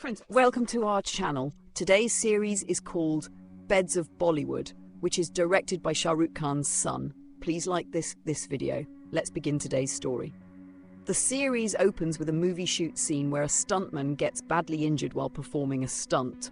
Friends, welcome to our channel. Today's series is called Beds of Bollywood, which is directed by Shah Rukh Khan's son. Please like this video. Let's begin today's story. The series opens with a movie shoot scene where a stuntman gets badly injured while performing a stunt.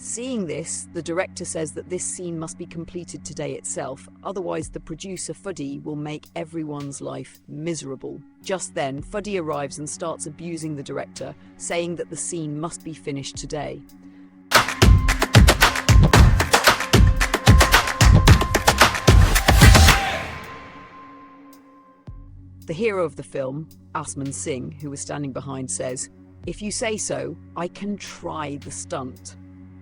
Seeing this, the director says that this scene must be completed today itself, otherwise the producer Fuddy will make everyone's life miserable. Just then, Fuddy arrives and starts abusing the director, saying that the scene must be finished today. The hero of the film, Asman Singh, who was standing behind, says, "If you say so, I can try the stunt."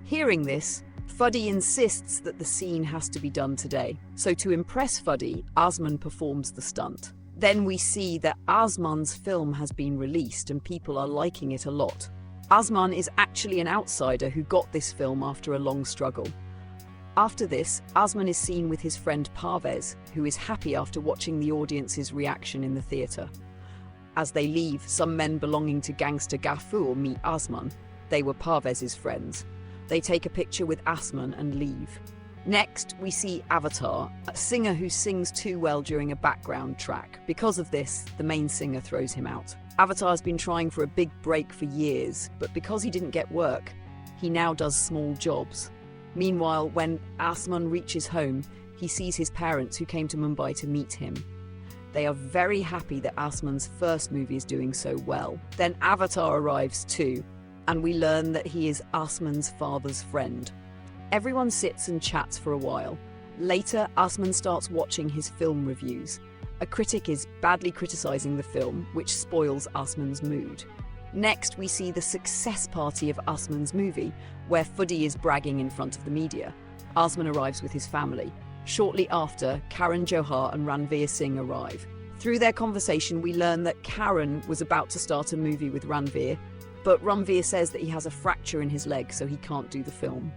Hearing this, Fuddy insists that the scene has to be done today. So to impress Fuddy, Asman performs the stunt. Then we see that Asman's film has been released and people are liking it a lot. Asman is actually an outsider who got this film after a long struggle. After this, Asman is seen with his friend Parvez, who is happy after watching the audience's reaction in the theatre. As they leave, some men belonging to gangster Gafur meet Asman. They were Parvez's friends. They take a picture with Asman and leave. Next, we see Avatar, a singer who sings too well during a background track. Because of this, the main singer throws him out. Avatar has been trying for a big break for years, but because he didn't get work, he now does small jobs. Meanwhile, when Asman reaches home, he sees his parents who came to Mumbai to meet him. They are very happy that Asman's first movie is doing so well. Then Avatar arrives too, and we learn that he is Asman's father's friend. Everyone sits and chats for a while. Later, Asman starts watching his film reviews. A critic is badly criticizing the film, which spoils Asman's mood. Next, we see the success party of Asman's movie, where Fuddy is bragging in front of the media. Asman arrives with his family. Shortly after, Karan Johar and Ranveer Singh arrive. Through their conversation, we learn that Karan was about to start a movie with Ranveer, but Ranveer says that he has a fracture in his leg, so he can't do the film.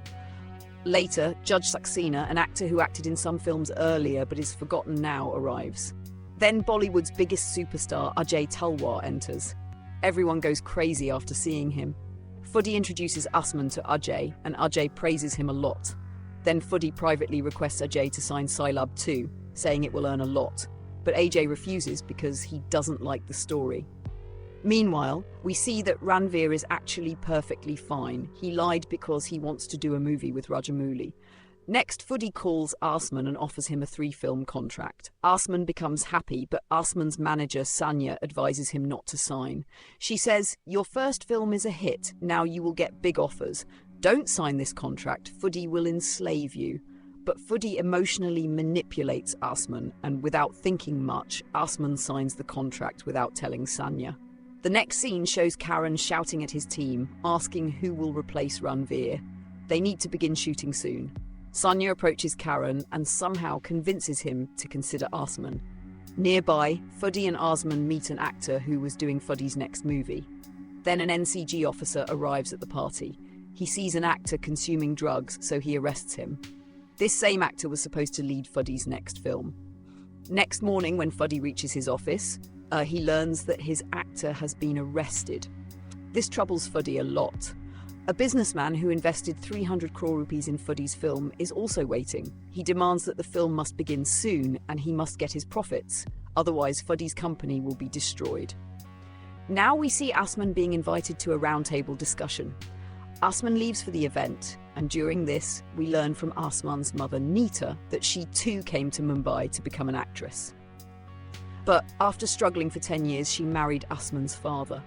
Later, Judge Saxena, an actor who acted in some films earlier but is forgotten now, arrives. Then Bollywood's biggest superstar, Ajay Talwar, enters. Everyone goes crazy after seeing him. Fuddy introduces Asman to Ajay, and Ajay praises him a lot. Then Fuddy privately requests Ajay to sign Sailab too, saying it will earn a lot. But Ajay refuses because he doesn't like the story. Meanwhile, we see that Ranveer is actually perfectly fine. He lied because he wants to do a movie with Rajamouli. Next, Fuddy calls Asman and offers him a 3-film contract. Asman becomes happy, but Asman's manager, Sanya, advises him not to sign. She says, "Your first film is a hit, now you will get big offers. Don't sign this contract, Fuddy will enslave you." But Fuddy emotionally manipulates Asman, and without thinking much, Asman signs the contract without telling Sanya. The next scene shows Karan shouting at his team, asking who will replace Ranveer. They need to begin shooting soon. Sanya approaches Karan and somehow convinces him to consider Asman. Nearby, Fuddy and Asman meet an actor who was doing Fuddy's next movie. Then an NCG officer arrives at the party. He sees an actor consuming drugs, so he arrests him. This same actor was supposed to lead Fuddy's next film. Next morning, when Fuddy reaches his office, he learns that his actor has been arrested. This troubles Fuddy a lot. A businessman who invested 300 crore rupees in Fuddy's film is also waiting. He demands that the film must begin soon and he must get his profits, otherwise Fuddy's company will be destroyed. Now we see Asman being invited to a roundtable discussion. Asman leaves for the event, and during this, we learn from Asman's mother, Neeta, that she too came to Mumbai to become an actress. But after struggling for 10 years, she married Asman's father.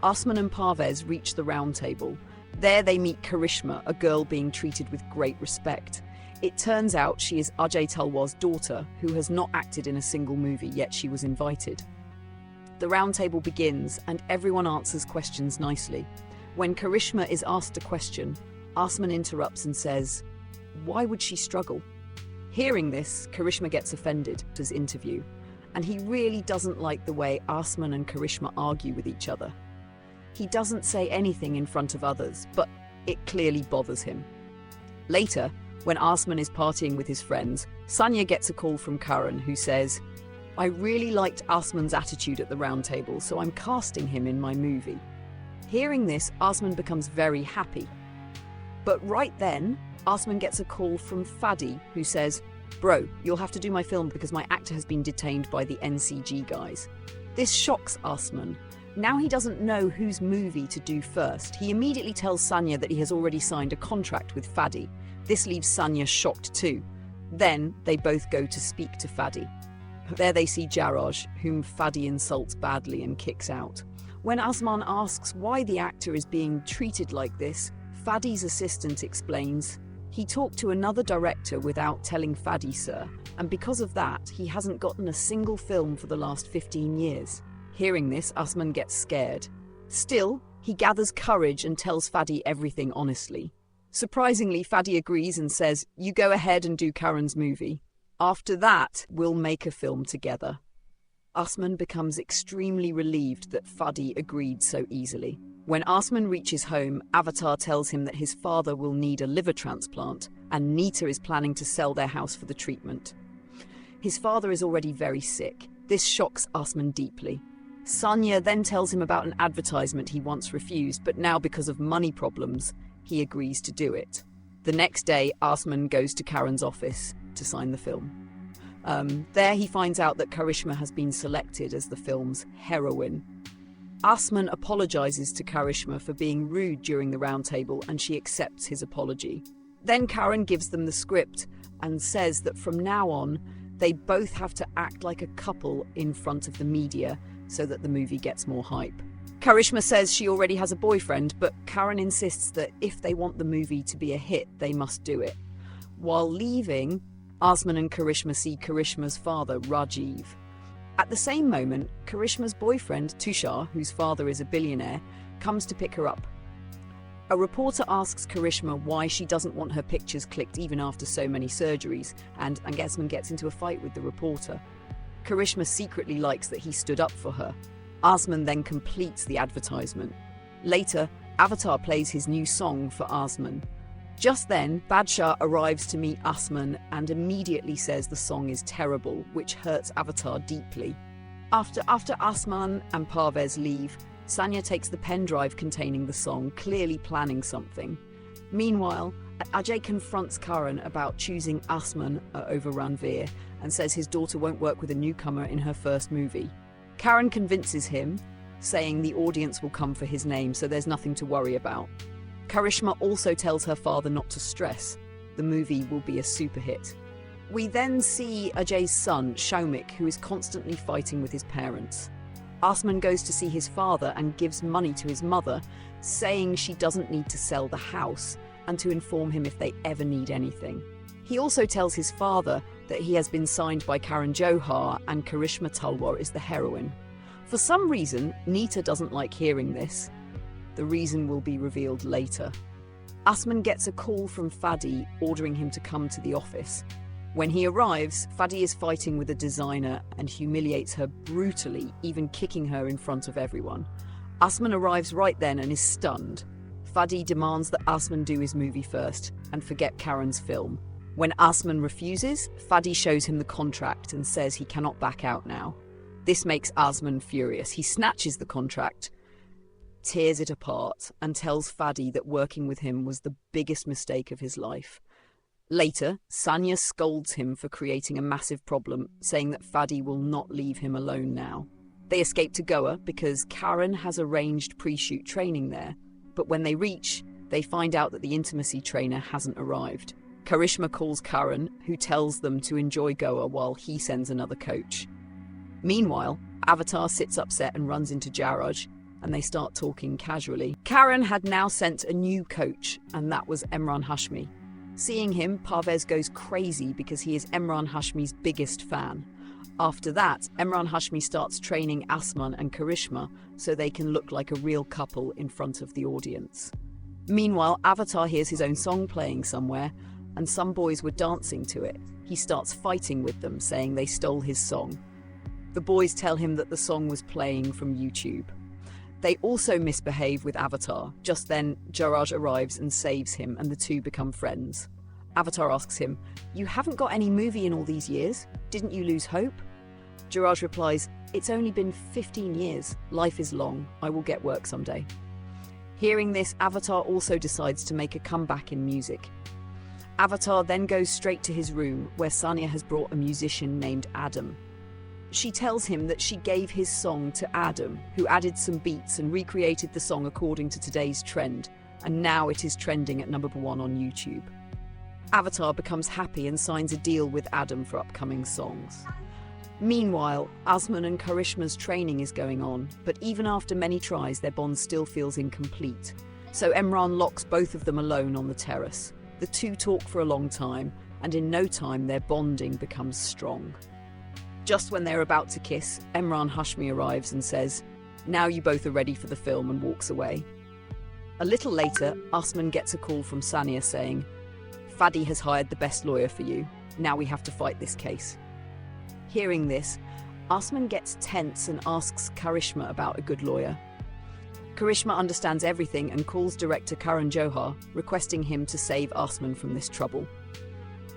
Asman and Parvez reach the round table. There they meet Karishma, a girl being treated with great respect. It turns out she is Ajay Talwar's daughter, who has not acted in a single movie, yet she was invited. The round table begins, and everyone answers questions nicely. When Karishma is asked a question, Asman interrupts and says, "Why would she struggle?" Hearing this, Karishma gets offended at his interview, and he really doesn't like the way Asman and Karishma argue with each other. He doesn't say anything in front of others, but it clearly bothers him. Later, when Asman is partying with his friends, Sanya gets a call from Karan, who says, "I really liked Asman's attitude at the round table, so I'm casting him in my movie." Hearing this, Asman becomes very happy. But right then, Asman gets a call from Fadi, who says, "Bro, you'll have to do my film because my actor has been detained by the NCG guys." This shocks Asman. Now he doesn't know whose movie to do first. He immediately tells Sanya that he has already signed a contract with Fadi. This leaves Sanya shocked too. Then they both go to speak to Fadi. There they see Jaraj, whom Fadi insults badly and kicks out. When Asman asks why the actor is being treated like this, Fadi's assistant explains, "He talked to another director without telling Fadi, sir, and because of that, he hasn't gotten a single film for the last 15 years. Hearing this, Asman gets scared. Still, he gathers courage and tells Fadi everything honestly. Surprisingly, Fadi agrees and says, "You go ahead and do Karan's movie. After that, we'll make a film together." Asman becomes extremely relieved that Fadi agreed so easily. When Asman reaches home, Avatar tells him that his father will need a liver transplant, and Nita is planning to sell their house for the treatment. His father is already very sick. This shocks Asman deeply. Sanya then tells him about an advertisement he once refused, but now because of money problems, he agrees to do it. The next day, Asman goes to Karan's office to sign the film. There he finds out that Karishma has been selected as the film's heroine. Asman apologizes to Karishma for being rude during the roundtable and she accepts his apology. Then Karan gives them the script and says that from now on, they both have to act like a couple in front of the media so that the movie gets more hype. Karishma says she already has a boyfriend, but Karan insists that if they want the movie to be a hit, they must do it. While leaving, Asman and Karishma see Karishma's father, Rajiv. At the same moment, Karishma's boyfriend, Tushar, whose father is a billionaire, comes to pick her up. A reporter asks Karishma why she doesn't want her pictures clicked even after so many surgeries, and Asman gets into a fight with the reporter. Karishma secretly likes that he stood up for her. Asman then completes the advertisement. Later, Avatar plays his new song for Asman. Just then, Badshah arrives to meet Asman and immediately says the song is terrible, which hurts Avatar deeply. After Asman and Parvez leave, Sanya takes the pen drive containing the song, clearly planning something. Meanwhile, Ajay confronts Karan about choosing Asman over Ranveer and says his daughter won't work with a newcomer in her first movie. Karan convinces him, saying the audience will come for his name, so there's nothing to worry about. Karishma also tells her father not to stress. The movie will be a super hit. We then see Ajay's son, Shaumik, who is constantly fighting with his parents. Asman goes to see his father and gives money to his mother, saying she doesn't need to sell the house and to inform him if they ever need anything. He also tells his father that he has been signed by Karan Johar and Karishma Talwar is the heroine. For some reason, Nita doesn't like hearing this. The reason will be revealed later. Asman gets a call from Fadi ordering him to come to the office. When he arrives, Fadi is fighting with a designer and humiliates her brutally, even kicking her in front of everyone. Asman arrives right then and is stunned. Fadi demands that Asman do his movie first and forget Karan's film. When Asman refuses, Fadi shows him the contract and says he cannot back out now. This makes Asman furious. He snatches the contract, tears it apart, and tells Fadi that working with him was the biggest mistake of his life. Later, Sanya scolds him for creating a massive problem, saying that Fadi will not leave him alone now. They escape to Goa because Karan has arranged pre-shoot training there, but when they reach, they find out that the intimacy trainer hasn't arrived. Karishma calls Karan, who tells them to enjoy Goa while he sends another coach. Meanwhile, Avatar sits upset and runs into Jaraj, and they start talking casually. Karan had now sent a new coach, and that was Emran Hashmi. Seeing him, Parvez goes crazy because he is Emran Hashmi's biggest fan. After that, Emran Hashmi starts training Asman and Karishma so they can look like a real couple in front of the audience. Meanwhile, Avatar hears his own song playing somewhere, and some boys were dancing to it. He starts fighting with them, saying they stole his song. The boys tell him that the song was playing from YouTube. They also misbehave with Avatar. Just then, Jaraj arrives and saves him, and the two become friends. Avatar asks him, "You haven't got any movie in all these years? Didn't you lose hope?" Jaraj replies, "It's only been 15 years. Life is long. I will get work someday." Hearing this, Avatar also decides to make a comeback in music. Avatar then goes straight to his room, where Sanya has brought a musician named Adam. She tells him that she gave his song to Adam, who added some beats and recreated the song according to today's trend, and now it is trending at #1 on YouTube. Avatar becomes happy and signs a deal with Adam for upcoming songs. Meanwhile, Asman and Karishma's training is going on, but even after many tries, their bond still feels incomplete. So Emran locks both of them alone on the terrace. The two talk for a long time, and in no time their bonding becomes strong. Just when they're about to kiss, Emran Hashmi arrives and says, "Now you both are ready for the film," and walks away. A little later, Asman gets a call from Sanya saying, "Fadi has hired the best lawyer for you. Now we have to fight this case." Hearing this, Asman gets tense and asks Karishma about a good lawyer. Karishma understands everything and calls director Karan Johar, requesting him to save Asman from this trouble.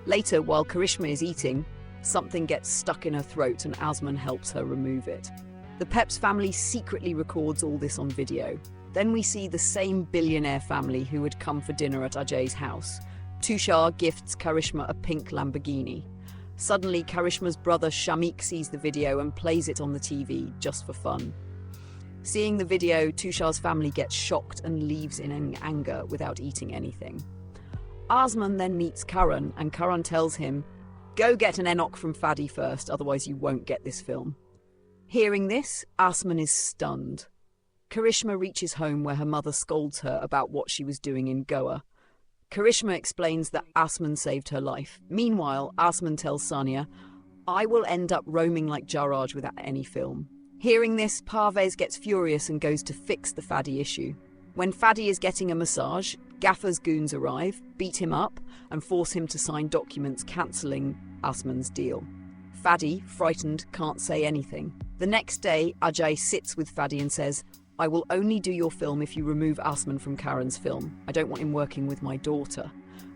Later, while Karishma is eating, something gets stuck in her throat and Asman helps her remove it. The Peps family secretly records all this on video. Then we see the same billionaire family who had come for dinner at Ajay's house. Tushar gifts Karishma a pink Lamborghini. Suddenly, Karishma's brother Shamik sees the video and plays it on the TV just for fun. Seeing the video, Tushar's family gets shocked and leaves in anger without eating anything. Asman then meets Karan, and Karan tells him, "Go get an Enoch from Fadi first, otherwise you won't get this film." Hearing this, Asman is stunned. Karishma reaches home where her mother scolds her about what she was doing in Goa. Karishma explains that Asman saved her life. Meanwhile, Asman tells Sanya, "I will end up roaming like Jarraj without any film." Hearing this, Parvez gets furious and goes to fix the Fadi issue. When Fadi is getting a massage, Gaffar's goons arrive, beat him up, and force him to sign documents cancelling Asman's deal. Fadi, frightened, can't say anything. The next day, Ajay sits with Fadi and says, "I will only do your film if you remove Asman from Karan's film. I don't want him working with my daughter."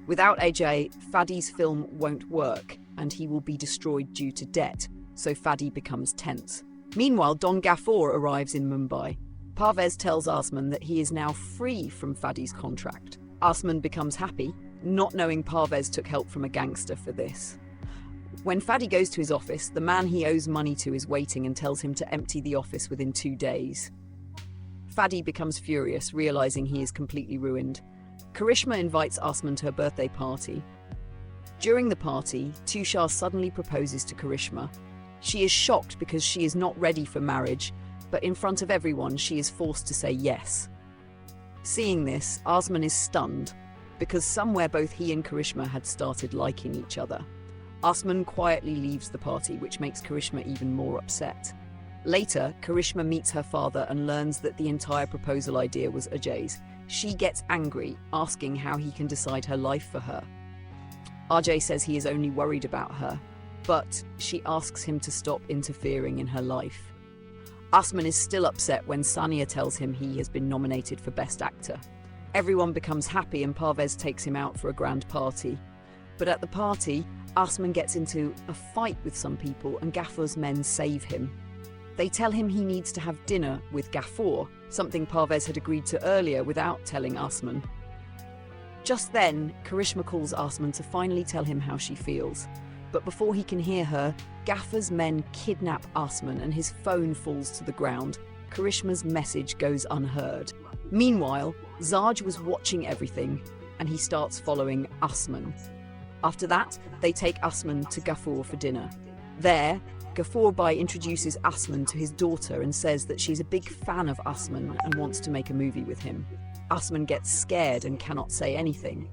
Without Ajay, Fadi's film won't work, and he will be destroyed due to debt, so Fadi becomes tense. Meanwhile, Don Gaffor arrives in Mumbai. Parvez tells Asman that he is now free from Fadi's contract. Asman becomes happy, not knowing Parvez took help from a gangster for this. When Fadi goes to his office, the man he owes money to is waiting and tells him to empty the office within 2 days. Fadi becomes furious, realizing he is completely ruined. Karishma invites Asman to her birthday party. During the party, Tushar suddenly proposes to Karishma. She is shocked because she is not ready for marriage, but in front of everyone, she is forced to say yes. Seeing this, Asman is stunned, because somewhere both he and Karishma had started liking each other. Asman quietly leaves the party, which makes Karishma even more upset. Later, Karishma meets her father and learns that the entire proposal idea was Ajay's. She gets angry, asking how he can decide her life for her. Ajay says he is only worried about her, but she asks him to stop interfering in her life. Asman is still upset when Sanya tells him he has been nominated for Best Actor. Everyone becomes happy and Parvez takes him out for a grand party. But at the party, Asman gets into a fight with some people and Gaffar's men save him. They tell him he needs to have dinner with Gaffor, something Parvez had agreed to earlier without telling Asman. Just then, Karishma calls Asman to finally tell him how she feels. But before he can hear her, Gaffar's men kidnap Asman and his phone falls to the ground. Karishma's message goes unheard. Meanwhile, Zaj was watching everything and he starts following Asman. After that, they take Asman to Gaffor for dinner. There, Gaffor Bhai introduces Asman to his daughter and says that she's a big fan of Asman and wants to make a movie with him. Asman gets scared and cannot say anything.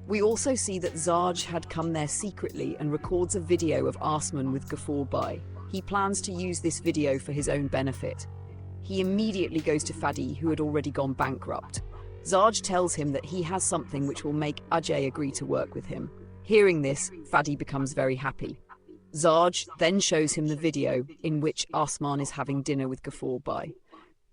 We also see that Zaj had come there secretly and records a video of Asman with Gaffor Bhai. He plans to use this video for his own benefit. He immediately goes to Fadi, who had already gone bankrupt. Zaj tells him that he has something which will make Ajay agree to work with him. Hearing this, Fadi becomes very happy. Zaj then shows him the video in which Asman is having dinner with Gaffor Bhai.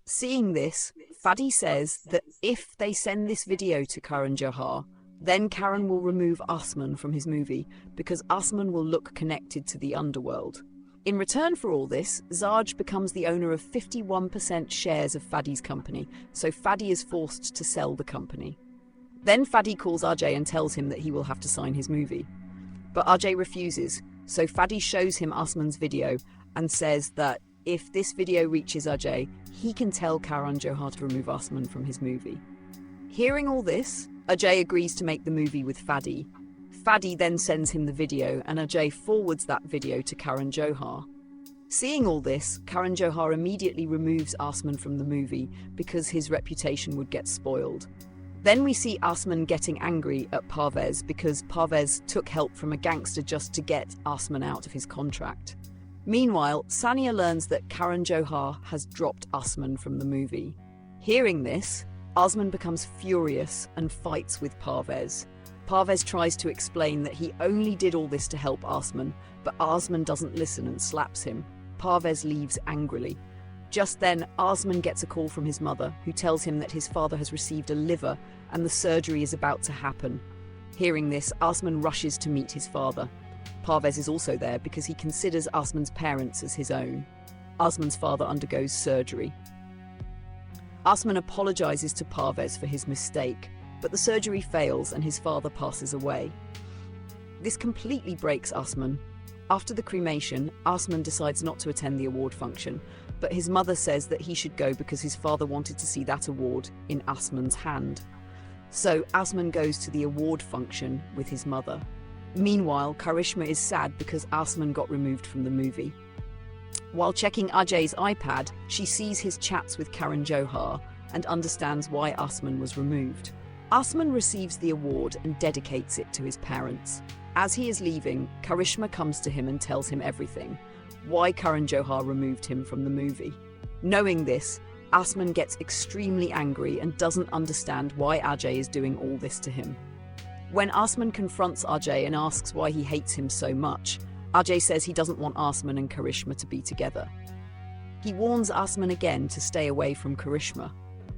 Seeing this, Fadi says that if they send this video to Karan Johar, then Karan will remove Asman from his movie because Asman will look connected to the underworld. In return for all this, Zaj becomes the owner of 51% shares of Fadi's company, so Fadi is forced to sell the company. Then Fadi calls Ajay and tells him that he will have to sign his movie. But Ajay refuses, so Fadi shows him Asman's video and says that if this video reaches Ajay, he can tell Karan Johar to remove Asman from his movie. Hearing all this, Ajay agrees to make the movie with Fadi. Fadi then sends him the video and Ajay forwards that video to Karan Johar. Seeing all this, Karan Johar immediately removes Asman from the movie because his reputation would get spoiled. Then we see Asman getting angry at Parvez because Parvez took help from a gangster just to get Asman out of his contract. Meanwhile, Sania learns that Karan Johar has dropped Asman from the movie. Hearing this, Asman becomes furious and fights with Parvez. Parvez tries to explain that he only did all this to help Asman, but Asman doesn't listen and slaps him. Parvez leaves angrily. Just then, Asman gets a call from his mother, who tells him that his father has received a liver and the surgery is about to happen. Hearing this, Asman rushes to meet his father. Parvez is also there because he considers Asman's parents as his own. Asman's father undergoes surgery. Asman apologizes to Parvez for his mistake, but the surgery fails and his father passes away. This completely breaks Asman. After the cremation, Asman decides not to attend the award function, but his mother says that he should go because his father wanted to see that award in Asman's hand. So Asman goes to the award function with his mother. Meanwhile, Karishma is sad because Asman got removed from the movie. While checking Ajay's iPad, she sees his chats with Karan Johar and understands why Asman was removed. Asman receives the award and dedicates it to his parents. As he is leaving, Karishma comes to him and tells him everything, why Karan Johar removed him from the movie. Knowing this, Asman gets extremely angry and doesn't understand why Ajay is doing all this to him. When Asman confronts Ajay and asks why he hates him so much, Ajay says he doesn't want Asman and Karishma to be together. He warns Asman again to stay away from Karishma.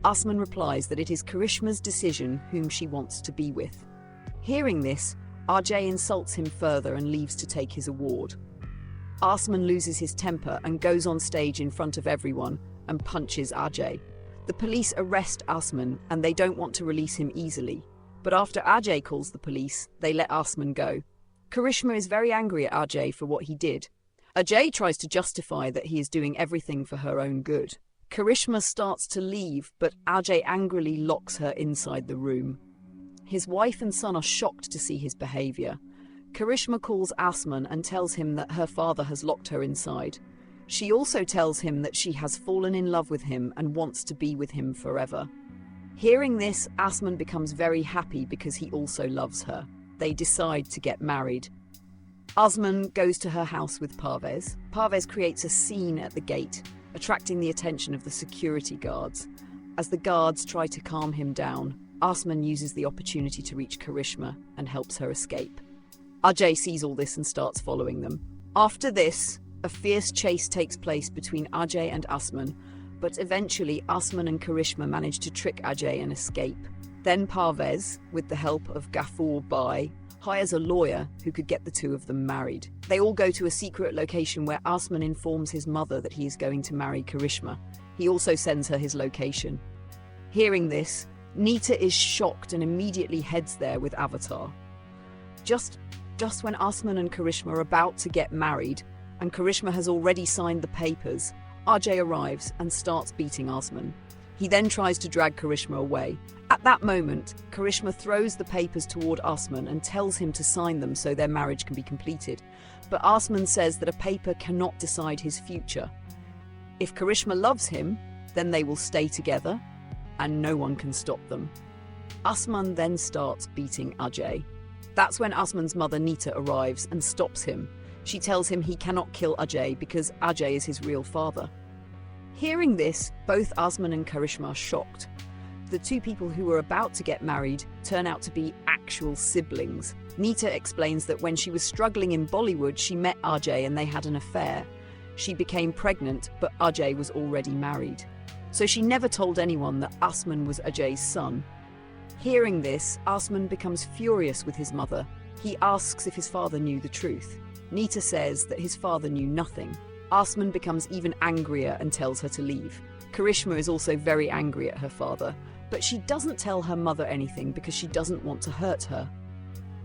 Asman replies that it is Karishma's decision whom she wants to be with. Hearing this, Ajay insults him further and leaves to take his award. Asman loses his temper and goes on stage in front of everyone and punches Ajay. The police arrest Asman and they don't want to release him easily. But after Ajay calls the police, they let Asman go. Karishma is very angry at Ajay for what he did. Ajay tries to justify that he is doing everything for her own good. Karishma starts to leave, but Ajay angrily locks her inside the room. His wife and son are shocked to see his behaviour. Karishma calls Asman and tells him that her father has locked her inside. She also tells him that she has fallen in love with him and wants to be with him forever. Hearing this, Asman becomes very happy because he also loves her. They decide to get married. Asman goes to her house with Parvez. Parvez creates a scene at the gate, attracting the attention of the security guards. As the guards try to calm him down, Asman uses the opportunity to reach Karishma and helps her escape. Ajay sees all this and starts following them. After this, a fierce chase takes place between Ajay and Asman, but eventually Asman and Karishma manage to trick Ajay and escape. Then Parvez, with the help of Ghafoor Bhai, hires a lawyer who could get the two of them married. They all go to a secret location where Asman informs his mother that he is going to marry Karishma. He also sends her his location. Hearing this, Nita is shocked and immediately heads there with Avatar. Just when Asman and Karishma are about to get married, and Karishma has already signed the papers, Ajay arrives and starts beating Asman. He then tries to drag Karishma away. At that moment, Karishma throws the papers toward Asman and tells him to sign them so their marriage can be completed. But Asman says that a paper cannot decide his future. If Karishma loves him, then they will stay together, and no one can stop them. Asman then starts beating Ajay. That's when Asman's mother Nita arrives and stops him. She tells him he cannot kill Ajay because Ajay is his real father. Hearing this, both Asman and Karishma are shocked. The two people who were about to get married turn out to be actual siblings. Nita explains that when she was struggling in Bollywood, she met Ajay and they had an affair. She became pregnant, but Ajay was already married. So she never told anyone that Asman was Ajay's son. Hearing this, Asman becomes furious with his mother. He asks if his father knew the truth. Nita says that his father knew nothing. Asman becomes even angrier and tells her to leave. Karishma is also very angry at her father, but she doesn't tell her mother anything because she doesn't want to hurt her.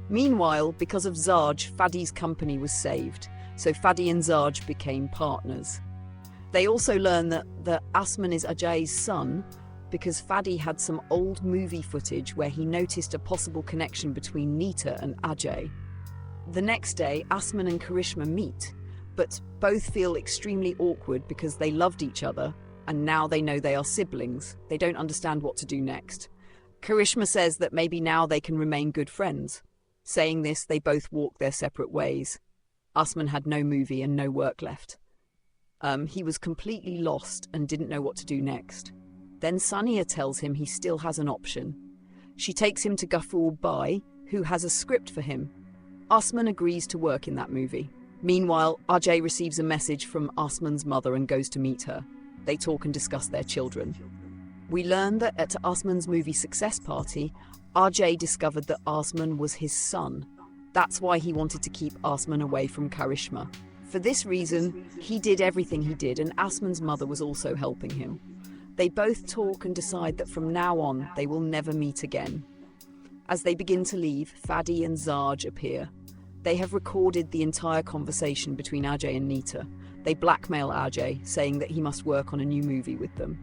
Meanwhile, because of Zaj, Fadi's company was saved, so Fadi and Zaj became partners. They also learn that Asman is Ajay's son because Fadi had some old movie footage where he noticed a possible connection between Nita and Ajay. The next day, Asman and Karishma meet, but both feel extremely awkward because they loved each other and now they know they are siblings. They don't understand what to do next. Karishma says that maybe now they can remain good friends. Saying this, they both walk their separate ways. Asman had no movie and no work left. He was completely lost and didn't know what to do next. Then Sania tells him he still has an option. She takes him to Ghafoor Bai, who has a script for him. Asman agrees to work in that movie. Meanwhile, Ajay receives a message from Asman's mother and goes to meet her. They talk and discuss their children. We learn that at Asman's movie success party, Ajay discovered that Asman was his son. That's why he wanted to keep Asman away from Karishma. For this reason, he did everything he did, and Asman's mother was also helping him. They both talk and decide that from now on, they will never meet again. As they begin to leave, Fadi and Zaj appear. They have recorded the entire conversation between Ajay and Nita. They blackmail Ajay, saying that he must work on a new movie with them.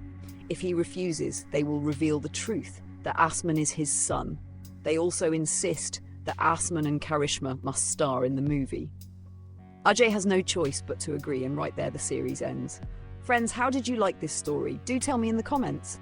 If he refuses, they will reveal the truth, that Asman is his son. They also insist that Asman and Karishma must star in the movie. Ajay has no choice but to agree, and right there the series ends. Friends, how did you like this story? Do tell me in the comments.